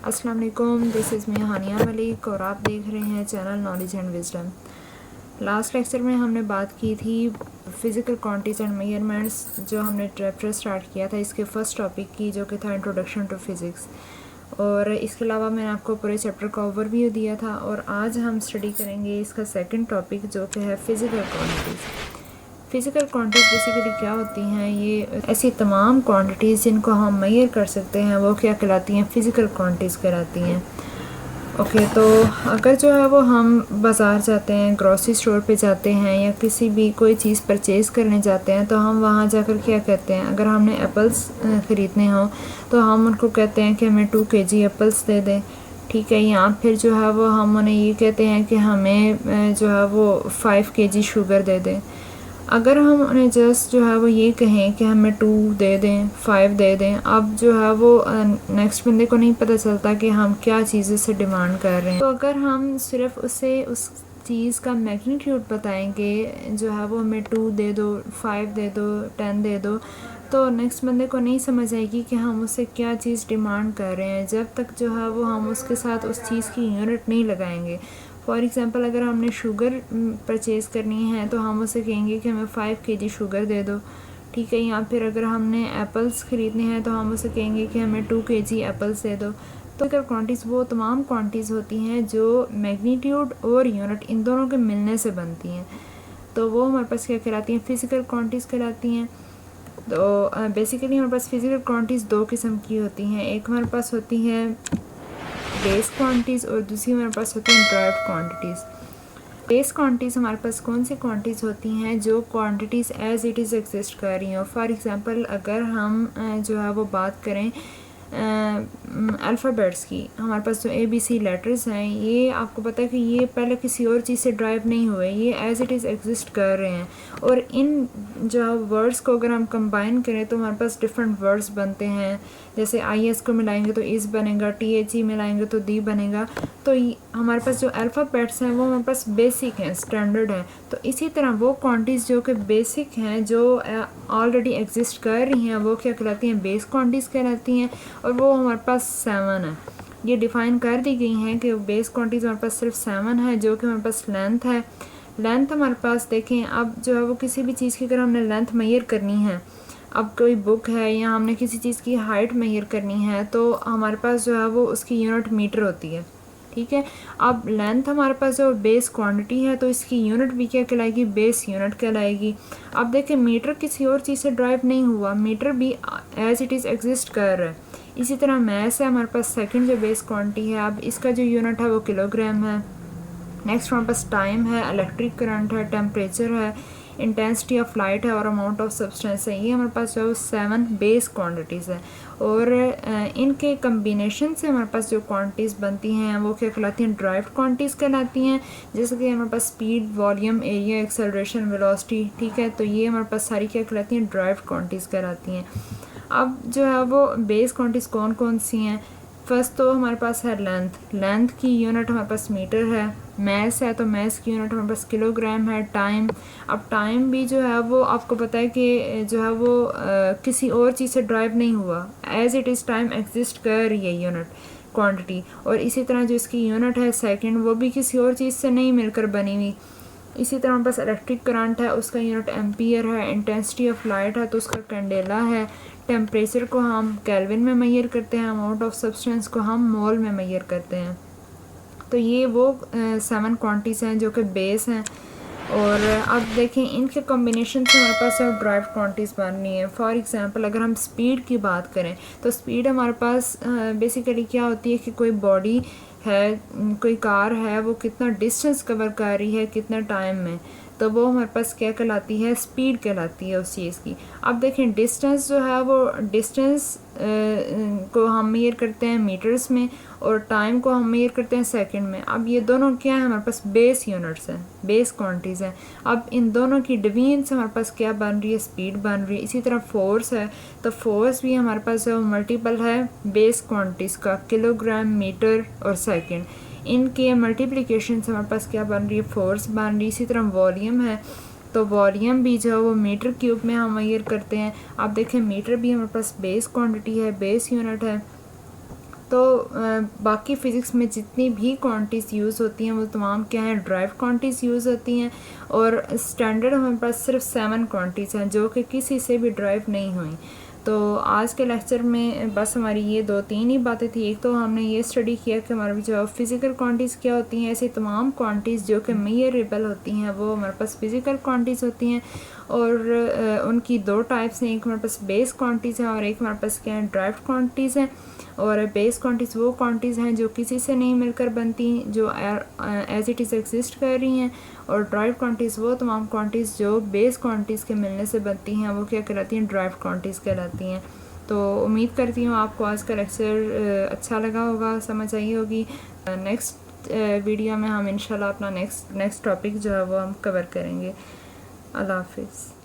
अस्सलाम वालेकुम, this is me हानिया मलिक और आप देख रहे हैं channel knowledge and wisdom. Last lecture में हमने बात की थी फ़िज़िकल क्वांटिटीज़ एंड मेजरमेंट्स, जो हमने चैप्टर स्टार्ट किया था इसके फर्स्ट टॉपिक की, जो कि था इंट्रोडक्शन टू फ़िज़िक्स। और इसके अलावा मैंने आपको पूरे चैप्टर का ओवरव्यू दिया था और आज हम स्टडी करेंगे इसका सेकंड टॉपिक, जो कि है physical quantities. Physical quantities basically क्या होती हैं? ये ऐसी तमाम क्वांटिटीज़ जिनको हम मेजर कर सकते हैं, वो क्या कहलाती हैं? फ़िज़िकल क्वांटिटीज़ कहलाती हैं। ओके, तो अगर जो है वो हम बाज़ार जाते हैं, ग्रॉसरी स्टोर पे जाते हैं या किसी भी कोई चीज़ परचेज़ करने जाते हैं, तो हम वहाँ जाकर क्या कहते हैं? अगर हमने एप्पल्स ख़रीदने हों तो हम उनको कहते हैं कि हमें 2 kg एप्पल्स दे दें, ठीक है। या फिर जो है वो हम उन्हें ये कहते हैं कि हमें जो है वो 5 kg शुगर दे दें। अगर हम उन्हें जस्ट जो है वो ये कहें कि हमें 2 दे दें, 5 दे दें, अब जो है वो नेक्स्ट बंदे को नहीं पता चलता कि हम क्या चीज़ से डिमांड कर रहे हैं। तो अगर हम सिर्फ उसे उस चीज़ का मैग्नीट्यूड बताएंगे, जो है वो हमें 2 दे दो, 5 दे दो, 10 दे दो, तो नेक्स्ट बंदे को नहीं समझ आएगी कि हम उससे क्या चीज़ डिमांड कर रहे हैं, जब तक जो है वो हम उसके साथ उस चीज़ की यूनिट नहीं लगाएंगे। फॉर एग्ज़ाम्पल, अगर हमने शुगर परचेज़ करनी है तो हम उसे कहेंगे कि हमें 5 kg शुगर दे दो, ठीक है। या फिर अगर हमने एप्पल्स ख़रीदने हैं तो हम उसे कहेंगे कि हमें 2 kg एप्पल्स दे दो। तो अगर क्वांटिटीज़ वो तमाम क्वांटिटीज़ होती हैं जो मैग्नीट्यूड और यूनिट इन दोनों के मिलने से बनती हैं, तो वो हमारे पास क्या कहलाती हैं? फ़िज़िकल क्वांटिटीज़ कहलाती हैं। तो बेसिकली हमारे पास फ़िज़िकल क्वांटिटीज़ 2 किस्म की होती हैं। एक हमारे पास होती हैं बेस क्वांटिटीज़ और दूसरी हमारे पास होती हैं ड्राइव्ड क्वांटिटीज़। बेस क्वांटिटीज़ हमारे पास कौन सी क्वांटिटीज़ होती हैं? जो quantities as it is exist कर रही हैं। फॉर एग्ज़ाम्पल, अगर हम जो है वो बात करें अल्फ़ाबेट्स की, हमारे पास जो ABC लेटर्स हैं, ये आपको पता है कि ये पहले किसी और चीज़ से ड्राइव नहीं हुए, ये एज इट इज़ एग्जिस्ट कर रहे हैं। और इन जो वर्ड्स को अगर हम कंबाइन करें तो हमारे पास डिफरेंट वर्ड्स बनते हैं। जैसे IS को मिलाएंगे तो इस बनेगा, THE मिलाएंगे तो दी बनेगा। तो हमारे पास जो अल्फ़ाबेट्स हैं वो हमारे पास बेसिक हैं, स्टैंडर्ड हैं। तो इसी तरह वो क्वांटिटीज़ जो कि बेसिक हैं, जो ऑलरेडी एग्जिस्ट कर रही हैं, वो क्या कहलाती हैं? बेस क्वांटिटीज़ कहलाती हैं। और वो हमारे पास 7 है। ये डिफ़ाइन कर दी गई हैं कि बेस क्वांटिटीज़ हमारे पास सिर्फ 7 है, जो कि हमारे पास लेंथ है। लेंथ हमारे पास देखें, अब जो है वो किसी भी चीज़ की अगर हमने लेंथ मेजर करनी है, अब कोई बुक है या हमने किसी चीज़ की हाइट मेजर करनी है, तो हमारे पास जो है वो उसकी यूनिट मीटर होती है, ठीक है। अब लेंथ हमारे पास जो बेस क्वांटिटी है, तो इसकी यूनिट भी क्या कहलाएगी? बेस यूनिट कहलाएगी। अब देखें, मीटर किसी और चीज़ से ड्राइव नहीं हुआ, मीटर भी एज इट इज़ एग्जिस्ट कर रहा है। इसी तरह मैस है हमारे पास सेकंड जो बेस क्वांटिटी है, अब इसका जो यूनिट है वो किलोग्राम है। नेक्स्ट हमारे पास टाइम है, इलेक्ट्रिक करंट है, टेम्परेचर है, इंटेंसिटी ऑफ लाइट है और अमाउंट ऑफ सब्सटेंस है। ये हमारे पास जो 7 बेस क्वांटिटीज़ हैं। और इनके कम्बिनेशन से हमारे पास जो क्वांटिटीज़ बनती हैं वो क्या कहलाती हैं? ड्राइव्ड क्वांटिटीज़ कहलाती हैं। जैसे कि हमारे पास speed, volume, area, acceleration, velocity, ठीक है। तो ये हमारे पास सारी क्या कहलाती हैं? ड्राइव्ड क्वांटिटीज़ कहलाती हैं। अब जो है वो बेस क्वांटिटीज़ कौन कौन सी हैं? फर्स्ट तो हमारे पास है लेंथ। लेंथ की यूनिट हमारे पास मीटर है। मैस है तो मैस की यूनिट हमारे पास किलोग्राम है। टाइम, अब टाइम भी जो है वो आपको पता है कि जो है वो किसी और चीज़ से ड्राइव नहीं हुआ, as it is time exist कर रही है यूनिट क्वांटिटी। और इसी तरह जो इसकी यूनिट है सेकंड, वो भी किसी और चीज़ से नहीं मिलकर बनी हुई। इसी तरह हमारे पास इलेक्ट्रिक करंट है, उसका यूनिट एम्पियर है। इंटेंसिटी ऑफ लाइट है तो उसका कैंडेला है। टेम्परेचर को हम केल्विन में मेजर करते हैं। अमाउंट ऑफ सब्सटेंस को हम मोल में मेजर करते हैं। तो ये वो 7 क्वांटिटीज़ हैं जो कि बेस हैं। और अब देखें, इनके कॉम्बिनेशन से हमारे पास ड्राइव क्वांटिटीज़ बन रही हैं। फॉर एग्जांपल, अगर हम स्पीड की बात करें तो स्पीड हमारे पास बेसिकली क्या होती है कि कोई बॉडी है, कोई कार है, वो कितना डिस्टेंस कवर कर रही है कितने टाइम में, तो वो हमारे पास क्या कहलाती है? स्पीड कहलाती है उस चीज़ की। अब देखें, डिस्टेंस जो है वो डिस्टेंस को हम मेजर करते हैं मीटर्स में और टाइम को हम मेजर करते हैं सेकंड में। अब ये दोनों क्या है? हमारे पास बेस यूनिट्स हैं, बेस क्वांटिटीज़ हैं। अब इन दोनों की डिवीजन से हमारे पास क्या बन रही है? स्पीड बन रही है। इसी तरह फोर्स है, तो फोर्स भी हमारे पास जो मल्टीपल है बेस क्वांटिटीज़ का, किलोग्राम, मीटर और सेकंड। इनके मल्टीप्लिकेशन से हमारे पास क्या बन रही है? फोर्स बन रही है। इसी तरह वॉल्यूम है, तो वॉल्यूम भी जो है वो मीटर क्यूब में हम मेजर करते हैं। आप देखें, मीटर भी हमारे पास बेस क्वांटिटी है, बेस यूनिट है। तो बाकी फ़िज़िक्स में जितनी भी क्वांटिटीज़ यूज़ होती हैं वो तमाम क्या हैं, ड्राइव क्वांटिटीज़ यूज़ होती हैं। और स्टैंडर्ड हमारे पास सिर्फ 7 क्वांटिटीज़ हैं जो कि किसी से भी ड्राइव नहीं हुई। तो आज के लेक्चर में बस हमारी ये 2-3 ही बातें थी। एक तो हमने ये स्टडी किया कि हमारे जो फ़िज़िकल क्वांटिटीज़ क्या होती हैं, ऐसी तमाम क्वांटिटीज़ जो कि मेजरेबल होती हैं वो हमारे पास फ़िज़िकल क्वांटिटीज़ होती हैं। और उनकी 2 टाइप्स हैं, एक हमारे पास बेस क्वांटिटीज़ हैं और एक हमारे पास क्या है, ड्राइव क्वांटिटीज़ हैं। और बेस क्वांटिटीज़ वो क्वांटिटीज़ हैं जो किसी से नहीं मिलकर बनती, जो एज इट इज़ एग्जिस्ट कर रही हैं। और ड्राइव क्वांटिटीज़ वो तमाम क्वांटिटीज़ जो बेस क्वांटिटीज़ के मिलने से बनती हैं, वो क्या कहलाती हैं, ड्राइव क्वांटिटीज़ कहलाती हैं। तो उम्मीद करती हूँ आपको आज का लेक्चर अच्छा लगा होगा, समझ आई होगी। नेक्स्ट वीडियो में हम इंशाल्लाह अपना नेक्स्ट टॉपिक जो है वो हम कवर करेंगे। अल्लाह हाफिज़।